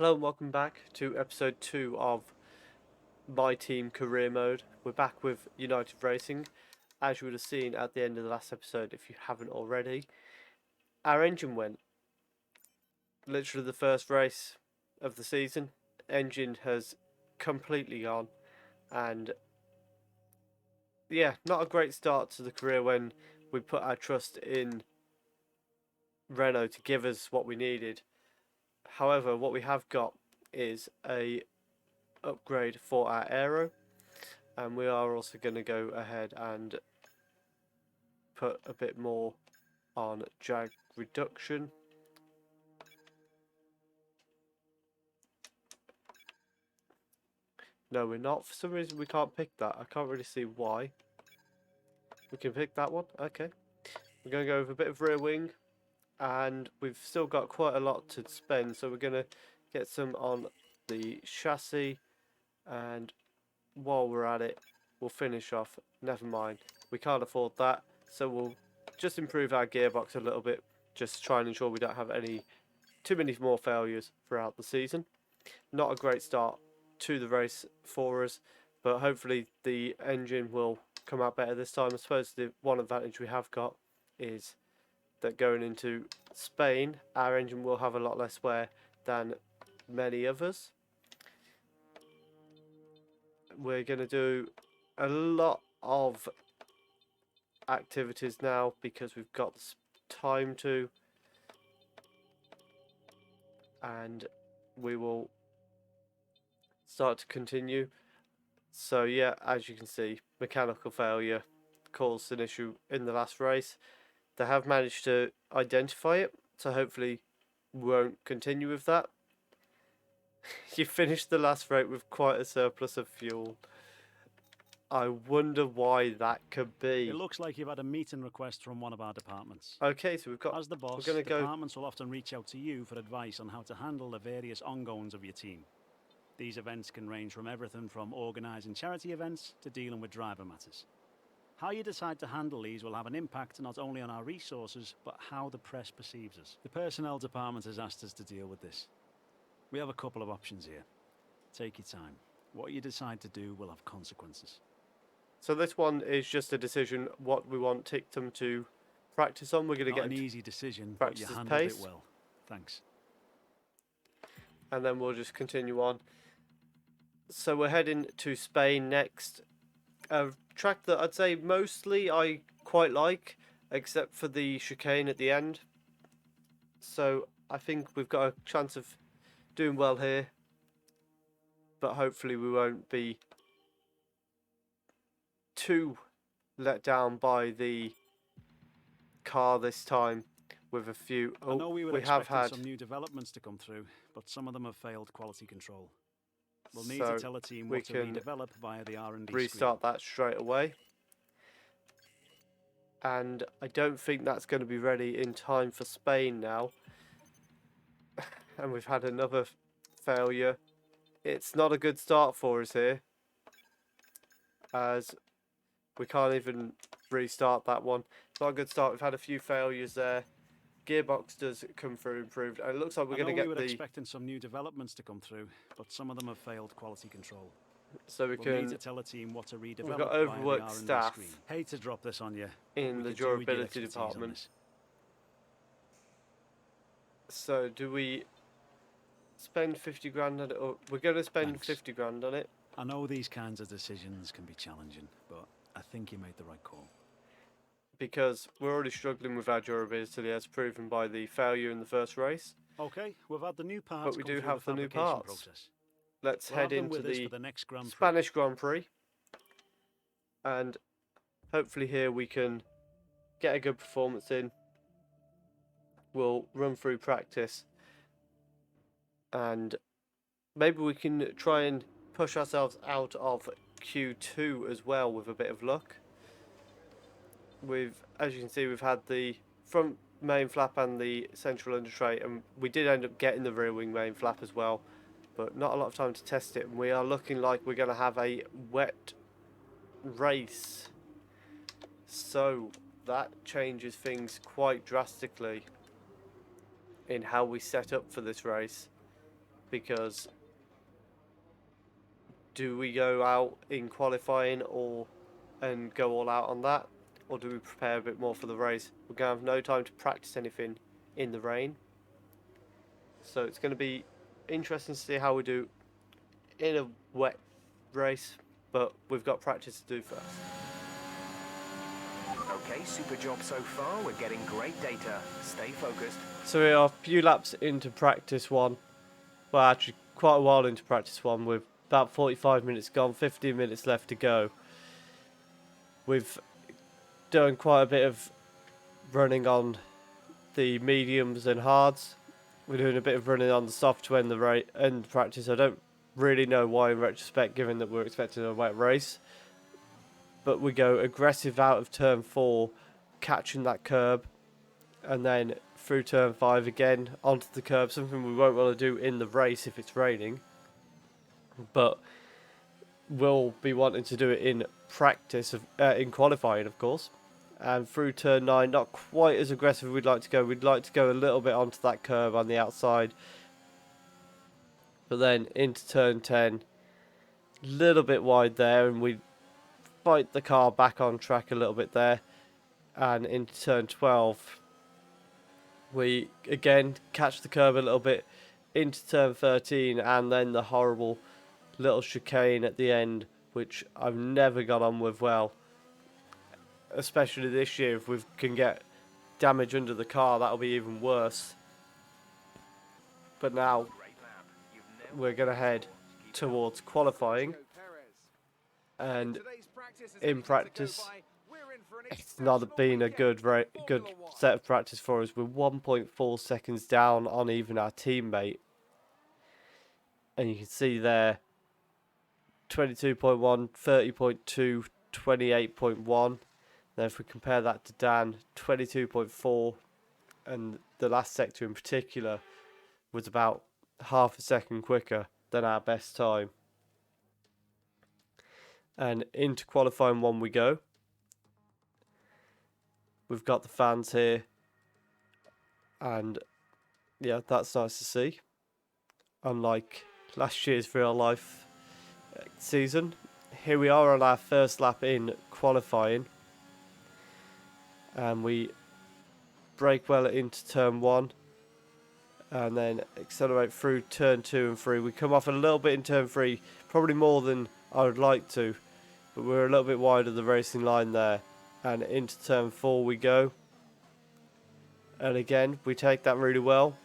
Hello and welcome back to episode 2 of My Team Career Mode. We're back with United Racing. As you would have seen at the end of the last episode, if you haven't already, our engine went. Literally the first race of the season. Engine has completely gone. And yeah, not a great start to the career when we put our trust in Renault to give us what we needed. However, what we have got is a upgrade for our aero, and we are also going to go ahead and put a bit more on drag reduction. No, we're not. For some reason we can't pick that. I can't really see why. We can pick that one. Okay. We're going to go with a bit of rear wing, and we've still got quite a lot to spend, so we're going to get some on the chassis, and while we're at it, we'll finish off. Never mind, we can't afford that, so we'll just improve our gearbox a little bit, just to try and ensure we don't have too many more failures throughout the season. Not a great start to the race for us, but hopefully the engine will come out better this time. I suppose the one advantage we have got is that going into Spain, our engine will have a lot less wear than many others. We're going to do a lot of activities now because we've got time to, and we will start to continue. So yeah, as you can see, mechanical failure caused an issue in the last race. They have managed to identify it, so hopefully we won't continue with that. You finished the last race with quite a surplus of fuel. I wonder why that could be. It looks like you've had a meeting request from one of our departments. Okay, so we've got. As the boss, we're gonna departments will often reach out to you for advice on how to handle the various ongoings of your team. These events can range from everything from organising charity events to dealing with driver matters. How you decide to handle these will have an impact not only on our resources, but how the press perceives us. The personnel department has asked us to deal with this. We have a couple of options here. Take your time. What you decide to do will have consequences. So this one is just a decision what we want Tictum to practice on. We're going to Not get an easy decision, but practice you his handled pace. it well. Thanks. And then we'll just continue on. So we're heading to Spain next. A track that I'd say mostly I quite like, except for the chicane at the end. So I think we've got a chance of doing well here, but hopefully we won't be too let down by the car this time with a few. I know we were have expecting had some new developments to come through, but some of them have failed quality control. We'll need so to tell a team we what to can redevelop via the R&D restart screen. that straight away. And I don't think that's going to be ready in time for Spain now. And we've had another failure. It's not a good start for us here, as we can't even restart that one. It's not a good start. We've had a few failures there. Gearbox does come through improved, and it looks like we're going to get we were expecting some new developments to come through, but some of them have failed quality control. So we We'll need can. to tell a team what to redevelop We've got via the overworked R&D staff screen. Hate to drop this on you. in the durability department. So do we spend 50 grand on it, or we're going to spend Thanks. 50 grand on it? I know these kinds of decisions can be challenging, but I think you made the right call. Because we're already struggling with our durability, as proven by the failure in the first race. Okay, we've had the new parts. But we do have the new parts. Process. Let's We'll head have them into with us the for the next Grand Prix. Spanish Grand Prix, and hopefully here we can get a good performance in. We'll run through practice, and maybe we can try and push ourselves out of Q2 as well with a bit of luck. As you can see, we've had the front main flap and the central under tray, and we did end up getting the rear wing main flap as well, but not a lot of time to test it, and we are looking like we're going to have a wet race. So that changes things quite drastically in how we set up for this race, because do we go out in qualifying and go all out on that, or do we prepare a bit more for the race? We're going to have no time to practice anything in the rain, so it's going to be interesting to see how we do in a wet race, but we've got practice to do first. Okay, super job so far. We're getting great data. Stay focused. So we are a few laps into practice one. Well, actually, quite a while into practice one. With about 45 minutes gone, 15 minutes left to go. We've done quite a bit of running on the mediums and hards. We're doing a bit of running on the soft to end the practice. I don't really know why in retrospect, given that we're expecting a wet race. But we go aggressive out of turn 4, catching that curb, and then through turn 5 again onto the curb, something we won't want to do in the race if it's raining, but we'll be wanting to do it in practice, in qualifying of course. And through turn 9, not quite as aggressive as we'd like to go. We'd like to go a little bit onto that curb on the outside, but then into turn 10, a little bit wide there, and we fight the car back on track a little bit there. And into turn 12, we again catch the curb a little bit into turn 13, and then the horrible little chicane at the end, which I've never got on with well. Especially this year, if we can get damage under the car, that'll be even worse. But now we're going to head towards qualifying, and in practice it's not been a good set of practice for us. We're 1.4 seconds down on even our teammate, and you can see there 22.1, 30.2, 28.1. Now if we compare that to Dan, 22.4, and the last sector in particular was about half a second quicker than our best time. And into qualifying 1 we go. We've got the fans here, and yeah, that's nice to see. Unlike last year's real life season, here we are on our first lap in qualifying, and we brake well into turn 1 and then accelerate through turn 2 and 3. We come off a little bit in turn 3, probably more than I would like to, but we're a little bit wide of the racing line there. And into turn 4 we go, and again we take that really well,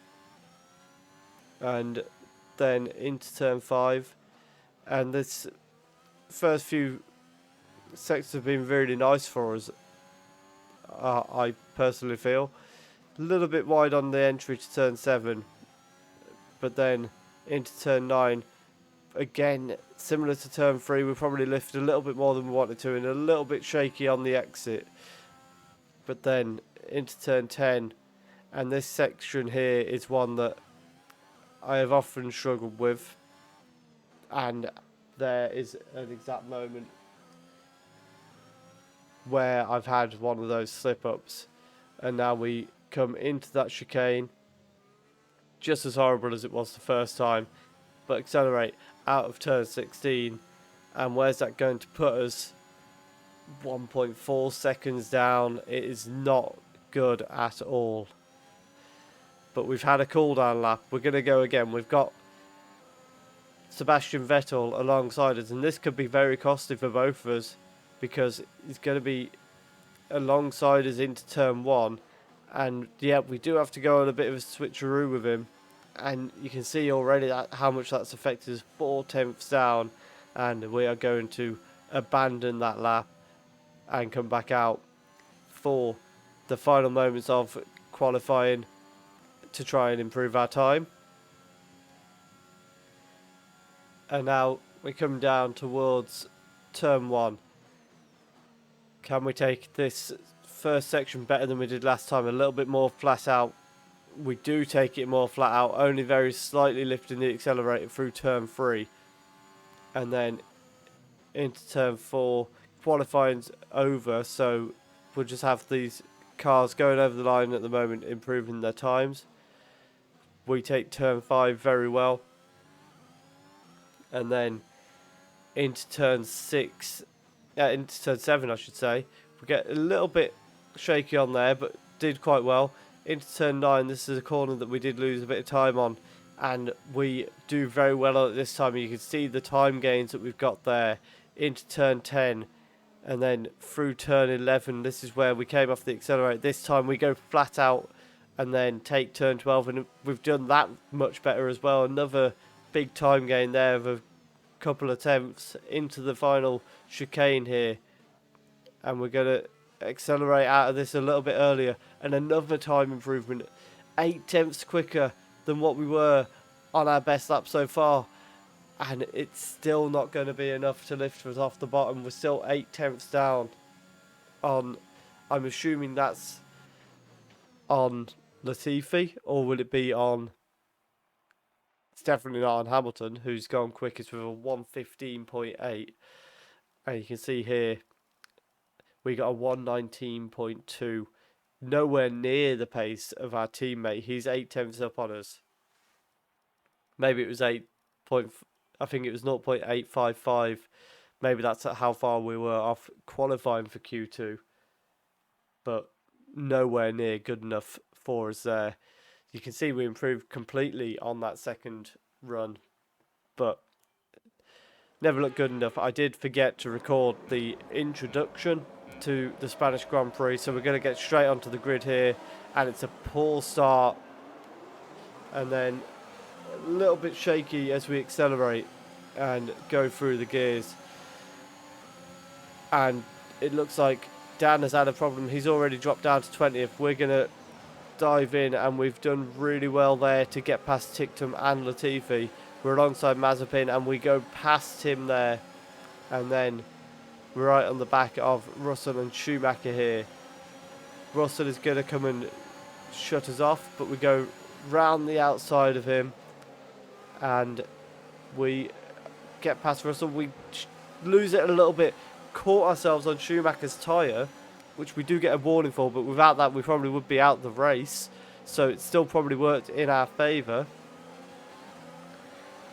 and then into turn 5, and this first few sectors have been really nice for us. I personally feel a little bit wide on the entry to turn 7, but then into turn 9 again, similar to turn 3, we probably lifted a little bit more than we wanted to, and a little bit shaky on the exit. But then into turn 10, and this section here is one that I have often struggled with, and there is an exact moment where I've had one of those slip-ups, and now we come into that chicane, just as horrible as it was the first time, but accelerate out of turn 16, and where's that going to put us? 1.4 seconds down. It is not good at all. But we've had a cool down lap. We're going to go again. We've got Sebastian Vettel alongside us, and this could be very costly for both of us, because he's going to be alongside us into turn 1, and yeah, we do have to go on a bit of a switcheroo with him. And you can see already how much that's affected us. 4/10 down, and we are going to abandon that lap and come back out for the final moments of qualifying to try and improve our time. And now we come down towards turn 1. Can we take this first section better than we did last time? A little bit more flat out. We do take it more flat out, only very slightly lifting the accelerator through turn 3. And then into turn 4, qualifying's over, so we'll just have these cars going over the line at the moment, improving their times. We take turn 5 very well, and then into turn 7 I should say. We get a little bit shaky on there, but did quite well. Into turn 9, this is a corner that we did lose a bit of time on, and we do very well on it this time. You can see the time gains that we've got there. Into turn 10, and then through turn 11, this is where we came off the accelerator. This time we go flat out and then take turn 12, and we've done that much better as well. Another big time gain there of a couple attempts into the final chicane here, and we're going to accelerate out of this a little bit earlier, and another time improvement, 8 tenths quicker than what we were on our best lap so far, and it's still not going to be enough to lift us off the bottom. We're still 8 tenths down on, I'm assuming that's on Latifi, or will it be on, it's definitely not on Hamilton, who's gone quickest with a 1:15.8, and you can see here we got a 1:19.2, nowhere near the pace of our teammate. He's 8 tenths up on us. Maybe it was I think it was 0.855. Maybe that's how far we were off qualifying for Q2, but nowhere near good enough for us there. You can see we improved completely on that second run, but never looked good enough. I did forget to record the introduction to the Spanish Grand Prix, so we're going to get straight onto the grid here, and it's a poor start, and then a little bit shaky as we accelerate and go through the gears, and it looks like Dan has had a problem. He's already dropped down to 20th. We're going to dive in, and we've done really well there to get past Tictum and Latifi. We're alongside Mazepin, and we go past him there, and then we're right on the back of Russell and Schumacher here. Russell is going to come and shut us off, but we go round the outside of him, and we get past Russell. We lose it a little bit, caught ourselves on Schumacher's tyre, which we do get a warning for, but without that we probably would be out the race, so it still probably worked in our favour.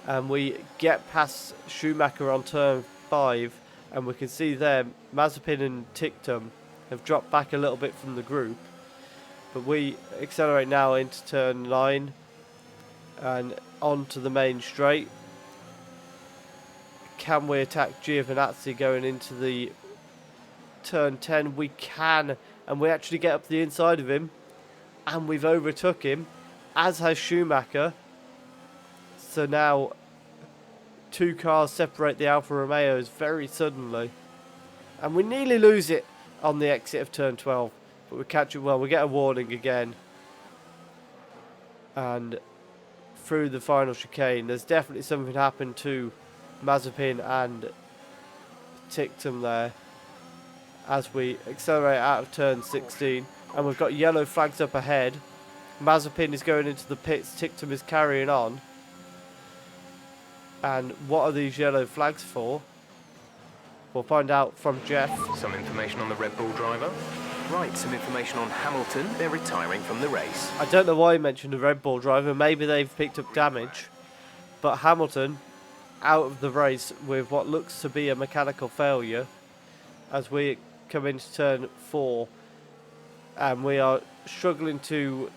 And we get past Schumacher on turn 5, and we can see there Mazepin and Tictum have dropped back a little bit from the group, but we accelerate now into turn 9 and onto the main straight. Can we attack Giovinazzi going into the turn 10? We can, and we actually get up the inside of him, and we've overtook him, as has Schumacher. So now 2 cars separate the Alfa Romeos very suddenly, and we nearly lose it on the exit of turn 12, but we catch it well. We get a warning again, and through the final chicane there's definitely something happened to Mazepin and Tictum there as we accelerate out of turn 16, and we've got yellow flags up ahead. Mazepin is going into the pits, Tictum is carrying on. And what are these yellow flags for? We'll find out from Jeff. Some information on the Red Bull driver. Right, some information on Hamilton. They're retiring from the race. I don't know why he mentioned the Red Bull driver. Maybe they've picked up damage. But Hamilton out of the race with what looks to be a mechanical failure as we come into turn 4. And we are struggling to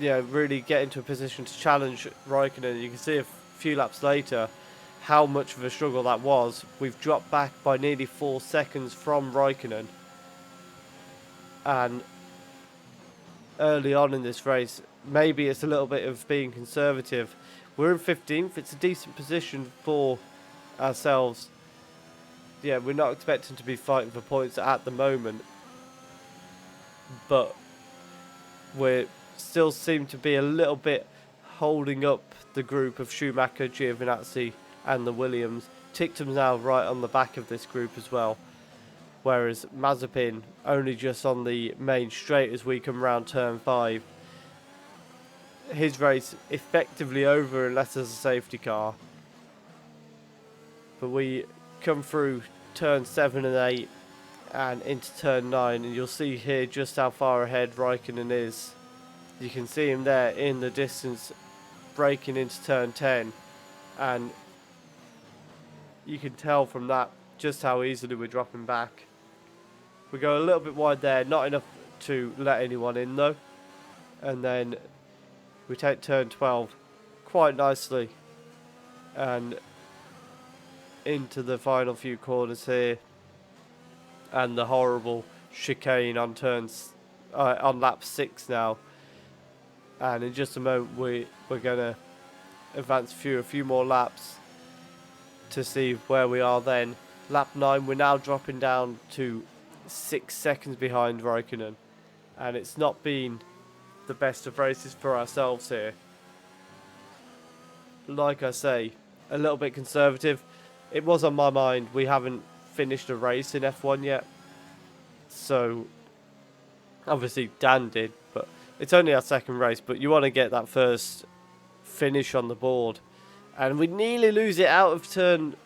really get into a position to challenge Raikkonen. You can see a few laps later how much of a struggle that was. We've dropped back by nearly 4 seconds from Raikkonen, and early on in this race maybe it's a little bit of being conservative. We're in 15th, it's a decent position for ourselves. We're not expecting to be fighting for points at the moment, but we still seem to be a little bit holding up the group of Schumacher, Giovinazzi and the Williams. Tictum's now right on the back of this group as well, whereas Mazepin only just on the main straight as we come round turn 5. His race effectively over unless there's a safety car. But we come through turn 7 and 8 and into turn 9, and you'll see here just how far ahead Raikkonen is. You can see him there in the distance braking into turn 10, and you can tell from that just how easily we're dropping back. We go a little bit wide there, not enough to let anyone in though. And then we take turn 12 quite nicely and into the final few corners here, and the horrible chicane on on lap 6 now. And in just a moment we're gonna advance a few more laps to see where we are then. Lap 9, we're now dropping down to 6 seconds behind Raikkonen, and it's not been the best of races for ourselves here. Like I say, a little bit conservative. It was on my mind, we haven't finished a race in F1 yet, so obviously Dan did, but it's only our second race, but you want to get that first finish on the board. And we nearly lose it out of turn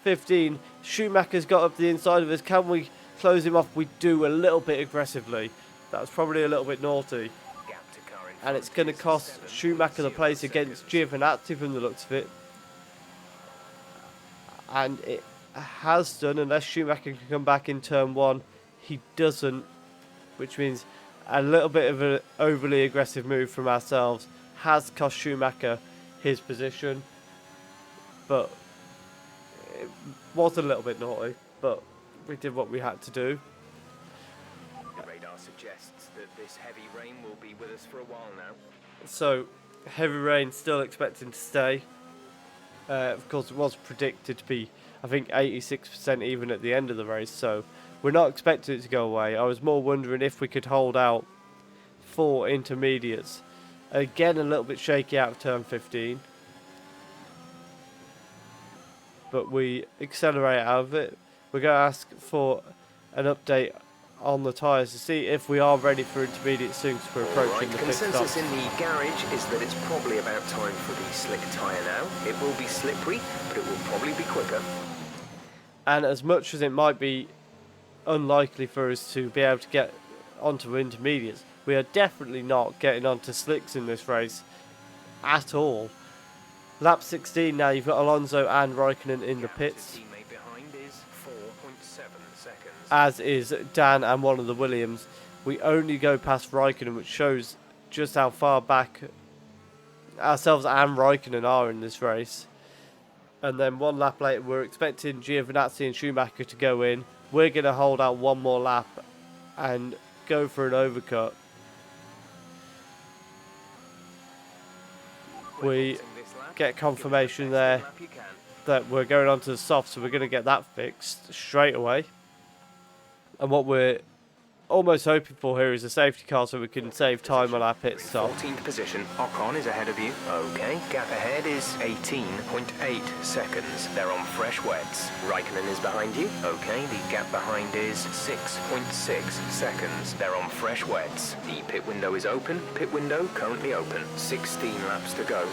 15. Schumacher's got up the inside of us. Can we close him off? We do a little bit aggressively. That was probably a little bit naughty. And it's going to cost Schumacher the place against Giovinazzi from the looks of it. And it has done, unless Schumacher can come back in turn 1. He doesn't, which means a little bit of an overly aggressive move from ourselves has cost Schumacher his position. But it was a little bit naughty, but we did what we had to do. The radar suggests that this heavy rain will be with us for a while now. So, heavy rain still expecting to stay. Of course, it was predicted to be, I think, 86% even at the end of the race, so we're not expecting it to go away. I was more wondering if we could hold out 4 intermediates. Again, a little bit shaky out of turn 15. But we accelerate out of it. We're going to ask for an update on the tyres to see if we are ready for intermediate soon, because we're approaching the pit stop. Consensus in the garage is that it's probably about time for the slick tyre now. It will be slippery, but it will probably be quicker. And as much as it might be unlikely for us to be able to get onto intermediates, we are definitely not getting onto slicks in this race at all. Lap 16 now, you've got Alonso and Raikkonen in the pits, as is Dan and one of the Williams. We only go past Raikkonen, which shows just how far back ourselves and Raikkonen are in this race. And then one lap later, we're expecting Giovinazzi and Schumacher to go in. We're going to hold out one more lap and go for an overcut. We get confirmation there that we're going on to the soft, so we're going to get that fixed straight away. And what we're almost hoping for here is a safety car so we can save time on our pit stop. 14th position, Ocon is ahead of you. Okay, gap ahead is 18.8 seconds. They're on fresh wets. Raikkonen is behind you. Okay, the gap behind is 6.6 seconds. They're on fresh wets. The pit window is open. Pit window currently open. 16 laps to go.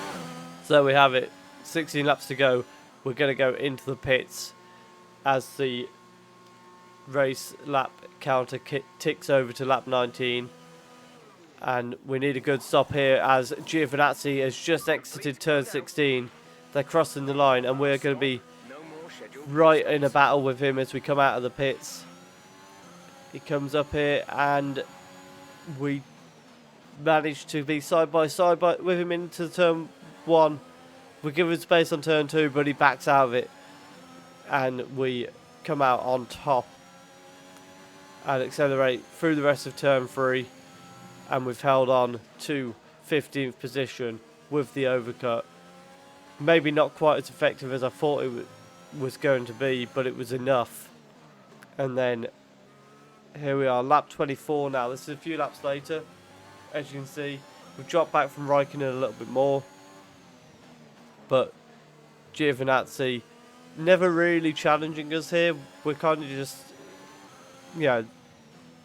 So we have it, 16 laps to go. We're going to go into the pits as the race lap counter ticks over to lap 19. And we need a good stop here as Giovinazzi has just exited turn 16. They're crossing the line and we're going to be right in a battle with him as we come out of the pits. He comes up here and we manage to be side by side with him into turn 1. We give him space on turn 2, but he backs out of it. And we come out on top and accelerate through the rest of turn 3. And we've held on to 15th position with the overcut. Maybe not quite as effective as I thought it was going to be, but it was enough. And then here we are, lap 24 now. This is a few laps later. As you can see, we've dropped back from Raikkonen a little bit more. But Giovinazzi never really challenging us here. We're kind of just,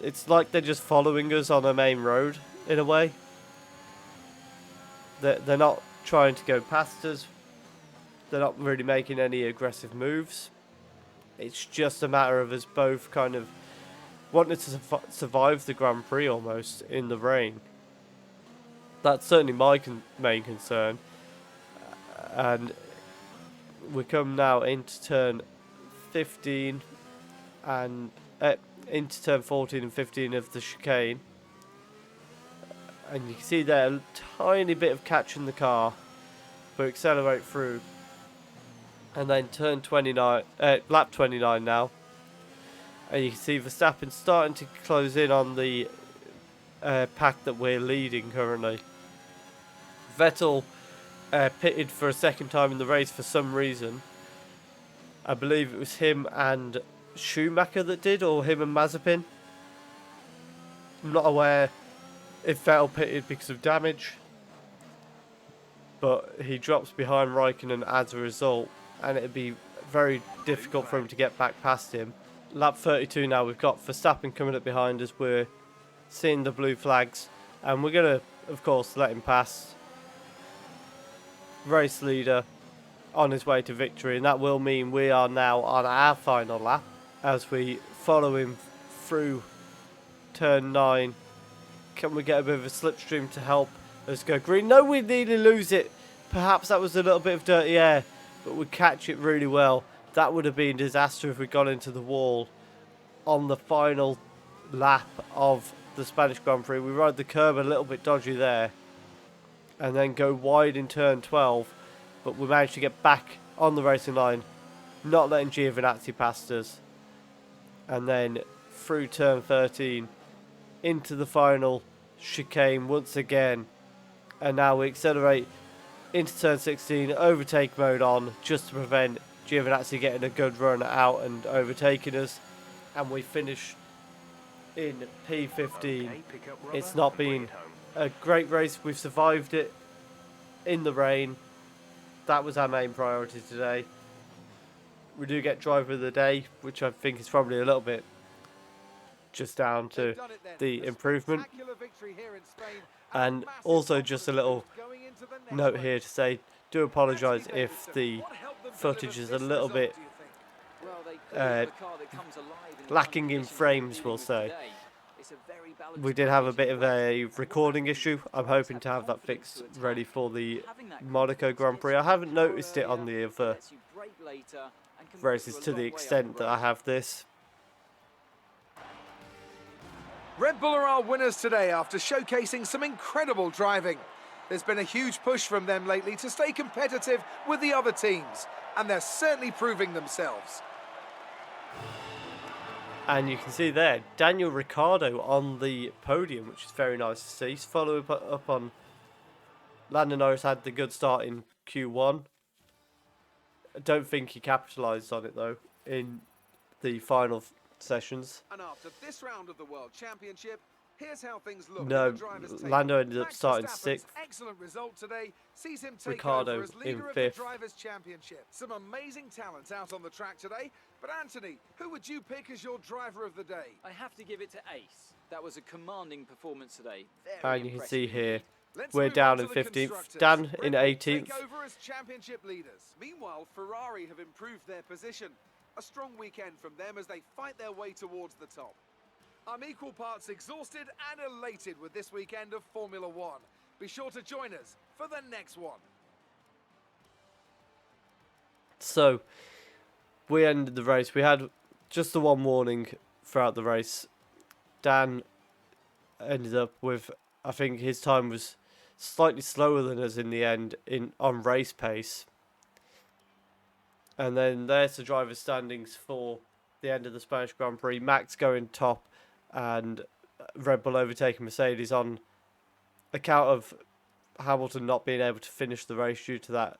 it's like they're just following us on a main road in a way. They're not trying to go past us. They're not really making any aggressive moves. It's just a matter of us both kind of wanting to survive the Grand Prix almost in the rain. That's certainly my main concern. And we come now into turn 15 and into turn 14 and 15 of the chicane, and you can see there a tiny bit of catch in the car, but accelerate through, and then turn 29, lap 29 now, and you can see Verstappen starting to close in on the pack that we're leading currently. Vettel pitted for a second time in the race for some reason. I believe it was him and Schumacher that did, or him and Mazepin. I'm not aware if Vettel pitted because of damage, but he drops behind Raikkonen as a result, and it'd be very difficult for him to get back past him. Lap 32 now, we've got Verstappen coming up behind us. We're seeing the blue flags, and we're going to, of course, let him pass. Race leader on his way to victory, and that will mean we are now on our final lap as we follow him through turn 9. Can we get a bit of a slipstream to help us go green? No, we nearly lose it. Perhaps that was a little bit of dirty air, but we catch it really well. That would have been a disaster if we got into the wall on the final lap of the Spanish Grand Prix. We ride the curb a little bit dodgy there and then go wide in turn 12, but we managed to get back on the racing line, not letting Giovinazzi past us, and then through turn 13 into the final chicane once again, and now we accelerate into turn 16, overtake mode on, just to prevent Giovinazzi getting a good run out and overtaking us, and we finish in P15. It's not been a great race. We've survived it in the rain. That was our main priority today. We do get driver of the day, which I think is probably a little bit just down to the improvement. And also just a little note here to say, do apologise if the footage is a little bit lacking in frames, we'll say. We did have a bit of a recording issue. I'm hoping to have that fixed ready for the Monaco Grand Prix. I haven't noticed it on the other races to the extent that I have this. Red Bull are our winners today after showcasing some incredible driving. There's been a huge push from them lately to stay competitive with the other teams, and they're certainly proving themselves. And you can see there, Daniel Ricciardo on the podium, which is very nice to see. He's following up on Lando Norris. Had the good start in Q1. I don't think he capitalised on it though in the final sessions. And after this round of the World Championship, here's how things look. No, Lando ended up starting Verstappen's 6th. Excellent result today sees him take Ricciardo over as leader in of 5th. the Drivers' Championship. Some amazing talent out on the track today. But Anthony, who would you pick as your driver of the day? I have to give it to Ace. That was a commanding performance today. And you can see here, Let's we're move down on in to the 15th, constructors. Dan in Red Bull 18th. take over as championship leaders. Meanwhile, Ferrari have improved their position. A strong weekend from them as they fight their way towards the top. I'm equal parts exhausted and elated with this weekend of Formula One. Be sure to join us for the next one. So, we ended the race. We had just the one warning throughout the race. Dan ended up with, I think his time was slightly slower than us in the end on race pace. And then there's the driver's standings for the end of the Spanish Grand Prix. Max going top and Red Bull overtaking Mercedes on account of Hamilton not being able to finish the race due to that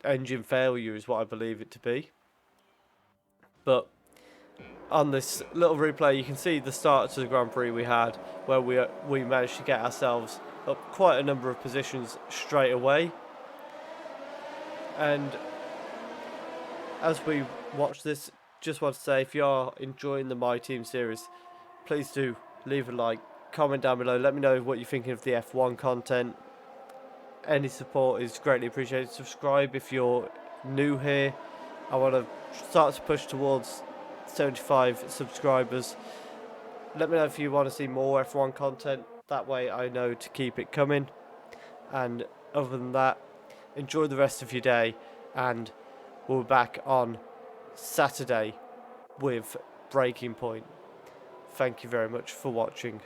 engine failure is what I believe it to be. But on this little replay you can see the start to the Grand Prix we had, where we managed to get ourselves up quite a number of positions straight away. And as we watch this, just want to say, if you are enjoying the My Team series, please do leave a like, comment down below, let me know what you're thinking of the F1 content. Any support is greatly appreciated. Subscribe if you're new here. I want to start to push towards 75 subscribers. Let me know if you want to see more F1 content, that way I know to keep it coming. And other than that, enjoy the rest of your day, and we'll be back on Saturday with Breaking Point. Thank you very much for watching.